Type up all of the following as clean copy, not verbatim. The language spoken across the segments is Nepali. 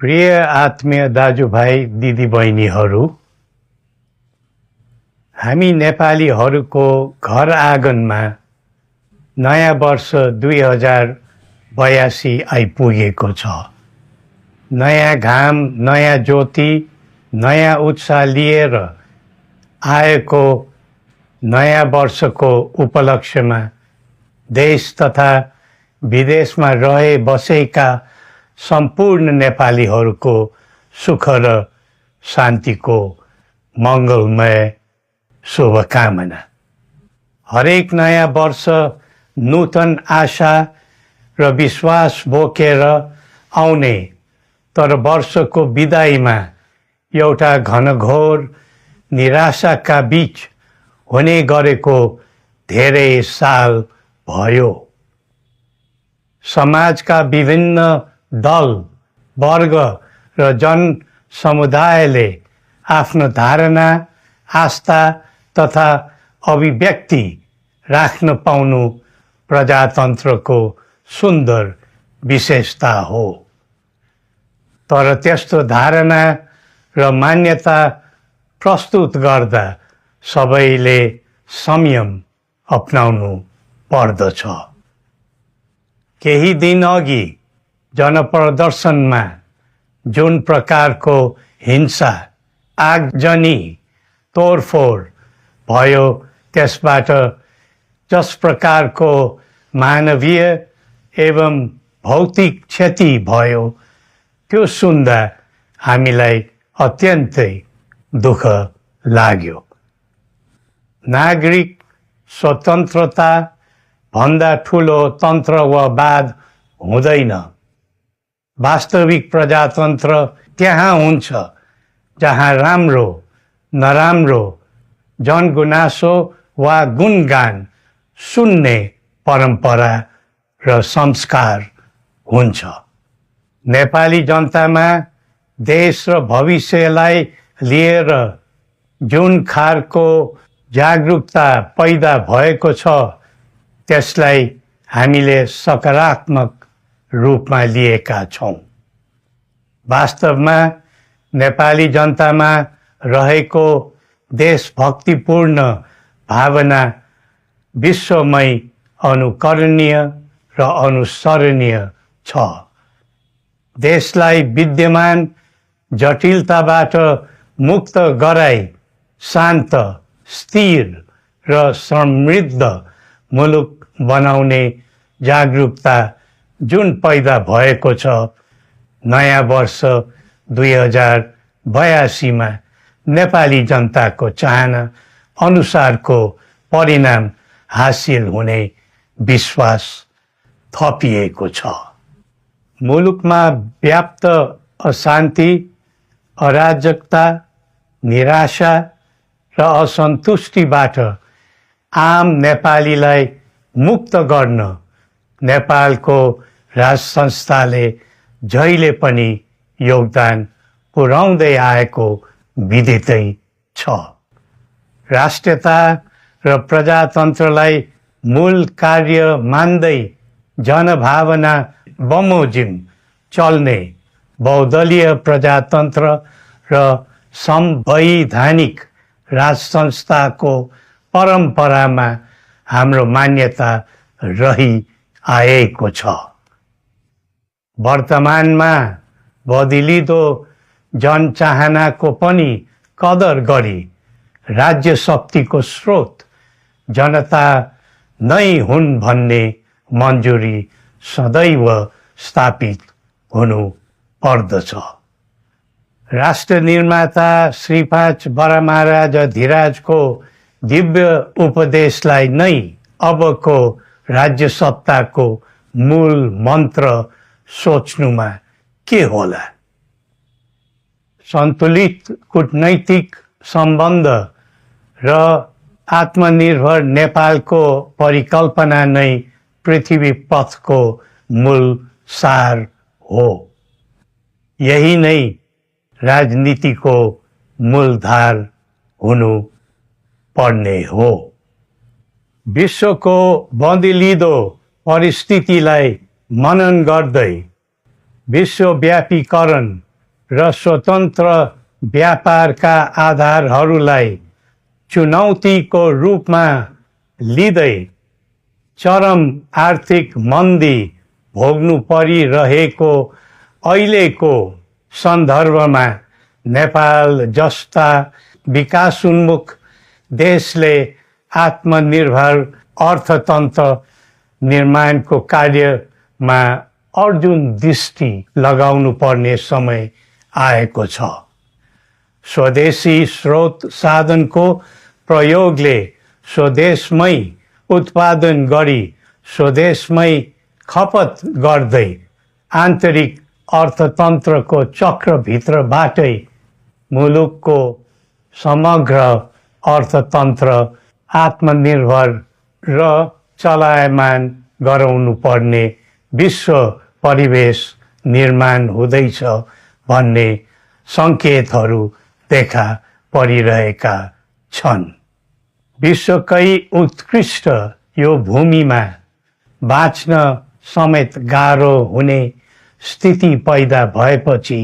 प्रिय आत्मीय दाजुभाइ दिदीबहिनीहरू, हामी नेपालीहरूको घर आँगनमा नयाँ वर्ष 2082 आइपुगेको छ। नयाँ घाम, नयाँ ज्योति, नयाँ उत्साह लिएर आएको नयाँ वर्षको उपलक्ष्यमा देश तथा विदेशमा रहे बसेका सम्पूर्ण नेपालीहरूको सुख र शान्तिको मङ्गलमय शुभकामना। हरेक नयाँ वर्ष नूतन आशा र विश्वास बोकेर आउने, तर वर्षको बिदाईमा एउटा घनघोर निराशाका बीच हुने गरेको धेरै साल भयो। समाजका विभिन्न दल, वर्ग र जन समुदायले आफ्नो धारणा, आस्था तथा अभिव्यक्ति राख्न पाउनु प्रजातन्त्रको सुन्दर विशेषता हो। तर त्यस्तो धारणा र मान्यता प्रस्तुत गर्दा सबैले संयम अपनाउनु पर्दछ। केही दिन अघि जनप्रदर्शनमा जुन प्रकारको हिंसा, आगजनी, तोडफोड भयो, त्यसबाट जस प्रकारको मानवीय एवं भौतिक क्षति भयो, त्यो सुन्दा हामीलाई अत्यन्तै दुःख लाग्यो। नागरिक स्वतन्त्रता भन्दा ठुलो तन्त्र वा वाद हुँदैन। वास्तविक प्रजातन्त्र त्यहाँ हुन्छ जहाँ राम्रो, नराम्रो, जनगुनासो वा गुणगान सुन्ने परम्परा र संस्कार हुन्छ। नेपाली जनतामा देश र भविष्यलाई लिएर जुन खालको जागरुकता पैदा भएको छ, त्यसलाई हामीले सकारात्मक रूपमा लिएका छौँ। वास्तवमा नेपाली जनतामा रहेको देशभक्तिपूर्ण भावना विश्वमै अनुकरणीय र अनुसरणीय छ। देशलाई विद्यमान जटिलताबाट मुक्त गराई शान्त, स्थिर र समृद्ध मुलुक बनाउने जागरुकता जुन पैदा भएको छ, नयाँ वर्ष 2082 मा नेपाली जनताको चाहना अनुसारको परिणाम हासिल हुने विश्वास थपिएको छ। मुलुकमा व्याप्त अशान्ति, अराजकता, निराशा र असन्तुष्टिबाट आम नेपालीलाई मुक्त गर्न नेपालको राज संस्थाले जहिले पनि योगदान पुर्याउँदै आएको विदितै छ। राष्ट्रियता र प्रजातन्त्रलाई मूल कार्य मान्दै जनभावना बमोजिम चल्ने बहुदलीय प्रजातन्त्र र संवैधानिक राज संस्थाको परम्परामा हाम्रो मान्यता रही आएको छ। वर्तमानमा बदलिँदो जनचाहनाको पनि कदर गरी राज्य शक्तिको स्रोत जनता नै हुन् भन्ने मन्जुरी सदैव स्थापित हुनु पर्दछ। राष्ट्र निर्माता श्री 5 बरामहाराज धीराजको दिव्य उपदेशलाई नै अबको राज्य सत्ताको मूल मन्त्र सोच्नुमा के होला? सन्तुलित कूटनैतिक सम्बन्ध र आत्मनिर्भर नेपालको परिकल्पना नै पृथ्वी पथको मूल सार हो। यही नै राजनीतिको मूलधार हुनु पर्ने हो। विश्वको बदलिँदो परिस्थितिलाई मनन गर्दै विश्वव्यापीकरण र स्वतन्त्र व्यापारका आधारहरूलाई चुनौतीको रूपमा लिँदै चरम आर्थिक मन्दी भोग्नु परिरहेको अहिलेको सन्दर्भमा नेपाल जस्ता विकासोन्मुख देशले आत्मनिर्भर अर्थतन्त्र निर्माणको कार्यमा अर्जुन दृष्टि लगाउनु पर्ने समय आएको छ। स्वदेशी स्रोत साधनको प्रयोगले स्वदेशमै उत्पादन गरी स्वदेशमै खपत गर्दै आन्तरिक अर्थतन्त्रको चक्रभित्रबाटै मुलुकको समग्र अर्थतन्त्र आत्मनिर्भर र चलायमान गराउनु पर्ने विश्व परिवेश निर्माण हुँदैछ भन्ने सङ्केतहरू देखा परिरहेका छन्। विश्वकै उत्कृष्ट यो भूमिमा बाँच्न समेत गाह्रो हुने स्थिति पैदा भएपछि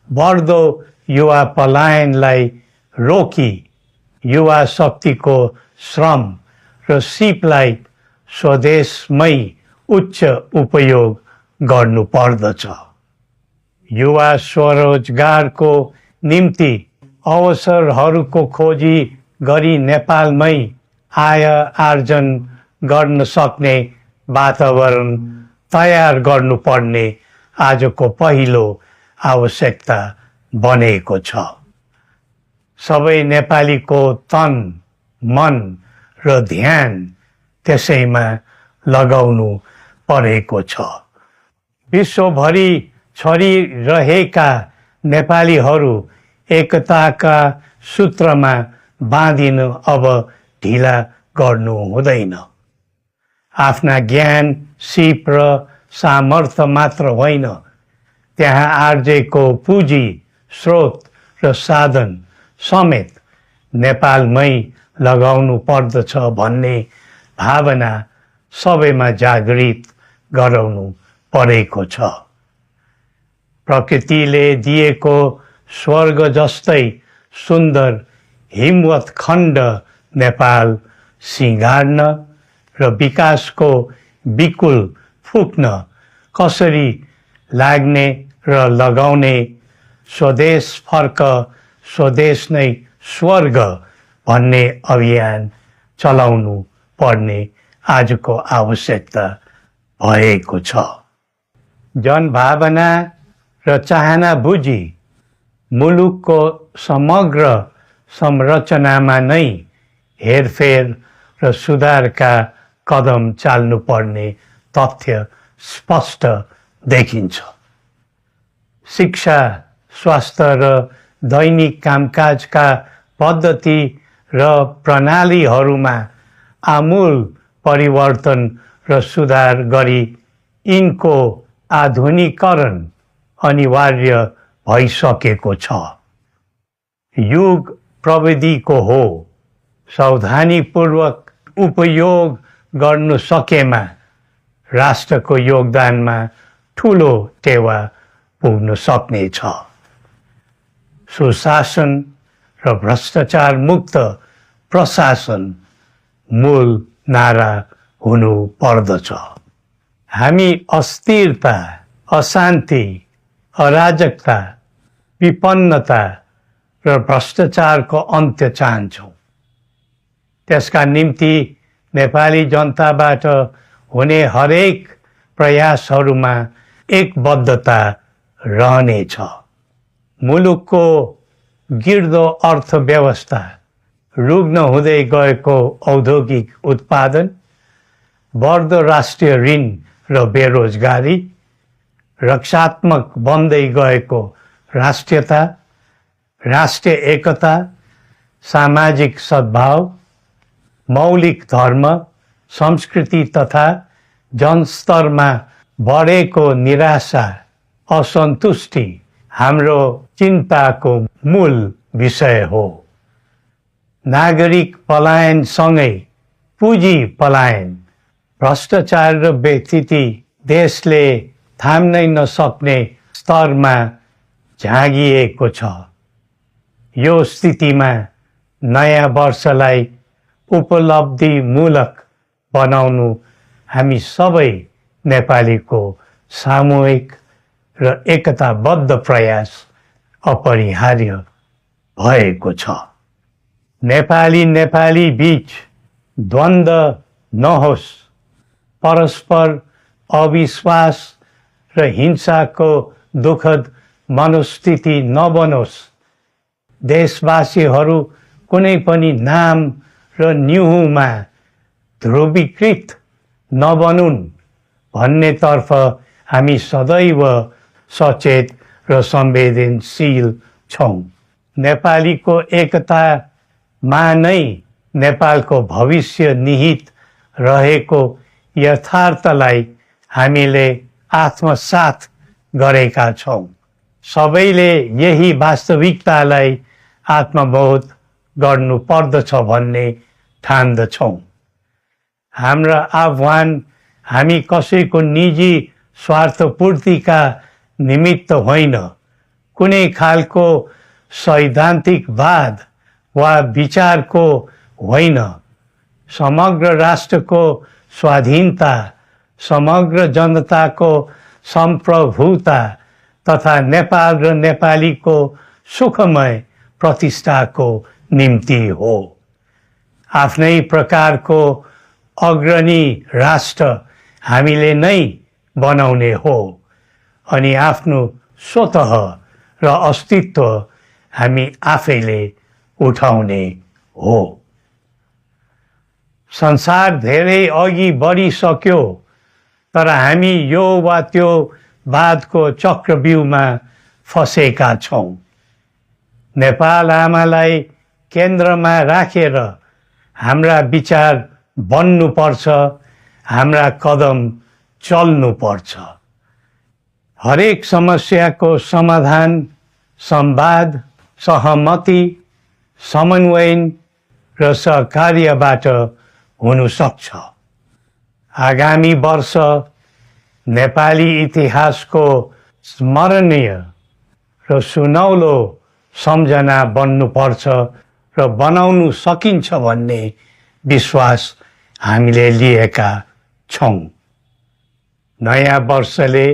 बढ्दो युवा पलायनलाई रोकी युवा शक्तिको श्रम र सिपलाई स्वदेशमै उच्च उपयोग गर्नु पर्दछ। युवा स्वरोजगारको निम्ति अवसरहरूको खोजी गरी नेपालमै आय आर्जन गर्न सक्ने वातावरण तयार गर्नुपर्ने आजको पहिलो आवश्यकता बनेको छ। सबै नेपालीको तन, मन र ध्यान त्यसैमा लगाउनु परेको छ। विश्वभरि छरिरहेका नेपालीहरू एकताका सूत्रमा बाँधिन अब ढिला गर्नु हुँदैन। आफ्ना ज्ञान, सिप र सामर्थ्य मात्र होइन, त्यहाँ आर्जेको पुँजी, स्रोत र साधन समेत नेपालमै लगाउनु पर्दछ भन्ने भावना सबैमा जागृत गराउनु परेको छ। प्रकृतिले दिएको स्वर्ग जस्तै सुन्दर हिमवत् खण्ड नेपाल सिँगार्न र विकासको विपुल फुक्न कसरी लाग्ने र लगाउने स्वदेश फर्क स्वदेश नै स्वर्ग भन्ने अभियान चलाउनु पर्ने आजको आवश्यकता भएको छ। जनभावना र चाहना बुझी मुलुकको समग्र संरचनामा नै हेरफेर र सुधारका कदम चाल्नुपर्ने तथ्य स्पष्ट देखिन्छ। शिक्षा, स्वास्थ्य र दैनिक कामकाजका पद्धति र प्रणालीहरूमा आमूल परिवर्तन र सुधार गरी यिनको आधुनिकीकरण अनिवार्य भइसकेको छ। युग प्रविधिको हो, सावधानीपूर्वक उपयोग गर्नु सकेमा राष्ट्रको योगदानमा ठुलो टेवा पुग्न सक्नेछ। सुशासन र भ्रष्टाचार मुक्त प्रशासन मूल नारा हुनु पर्दछ। हामी अस्थिरता, अशान्ति, अराजकता, विपन्नता र भ्रष्टाचारको अन्त्य चाहन्छौँ। त्यसका निम्ति नेपाली जनताबाट हुने हरेक प्रयासहरूमा एकबद्धता रहनेछ। मुलुकको गिर्दो अर्थव्यवस्था, रुग्न हुँदै गएको औद्योगिक उत्पादन, बढ्दो राष्ट्रिय ऋण र बेरोजगारी, रक्षात्मक बन्दै गएको राष्ट्रियता, राष्ट्रिय एकता, सामाजिक सद्भाव, मौलिक धर्म, संस्कृति तथा जनस्तरमा बढेको निराशा, असन्तुष्टि हाम्रो चिन्ताको मूल विषय हो। नागरिक पलायनसँगै पुँजी पलायन, भ्रष्टाचार र व्यथिति देशले थाम्नै नसक्ने स्तरमा झाँगिएको छ। यो स्थितिमा नयाँ वर्षलाई उपलब्धिमूलक बनाउनु हामी सबै नेपालीको सामूहिक र एकताबद्ध प्रयास अपरिहार्य भएको छ। नेपाली बीच द्वन्द्व नहोस्, परस्पर अविश्वास र हिंसाको दुःखद मनोस्थिति नबनोस्, देशवासीहरू कुनै पनि नाम र न्युहुमा ध्रुवीकृत नबनुन् भन्नेतर्फ हामी सदैव सचेत र संवेदनशील छौँ। नेपालीको एकतामा नै नेपालको भविष्य निहित रहेको यथार्थलाई हामीले आत्मसात गरेका छौँ। सबैले यही वास्तविकतालाई आत्मबोध गर्नुपर्दछ भन्ने ठान्दछौँ। हाम्रा आह्वान हामी कसैको निजी स्वार्थपूर्तिका निमित्त होइन, कुनै खालको सैद्धान्तिकवाद वा विचारको होइन, समग्र राष्ट्रको स्वाधीनता, समग्र जनताको सम्प्रभुता तथा नेपाल र नेपालीको सुखमय प्रतिष्ठाको निम्ति हो। आफ्नै प्रकारको अग्रणी राष्ट्र हामीले नै बनाउने हो अनि आफ्नो स्वतः र अस्तित्व हामी आफैले उठाउने हो। संसार धेरै अघि बढिसक्यो, तर हामी यो वा त्यो वादको चक्रव्यूहमा फँसेका छौँ। नेपाल आमालाई केन्द्रमा राखेर हाम्रा विचार बन्नुपर्छ, हाम्रा कदम चल्नुपर्छ। हरेक समस्याको समाधान संवाद, सहमति, समन्वय र सहकार्यबाट हुन सक्छ। आगामी वर्ष नेपाली इतिहासको स्मरणीय र सुनौलो सम्झना बन्नुपर्छ र बनाउनु सकिन्छ भन्ने विश्वास हामीले लिएका छौँ। नयाँ वर्षले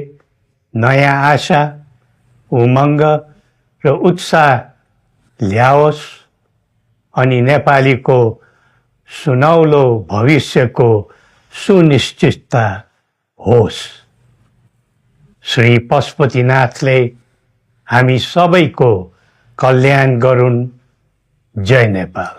नयाँ आशा, उमङ्ग र उत्साह ल्याओस् अनि नेपालीको सुनौलो भविष्यको सुनिश्चितता होस्। श्री पशुपतिनाथले हामी सबैको कल्याण गरून्। जय नेपाल।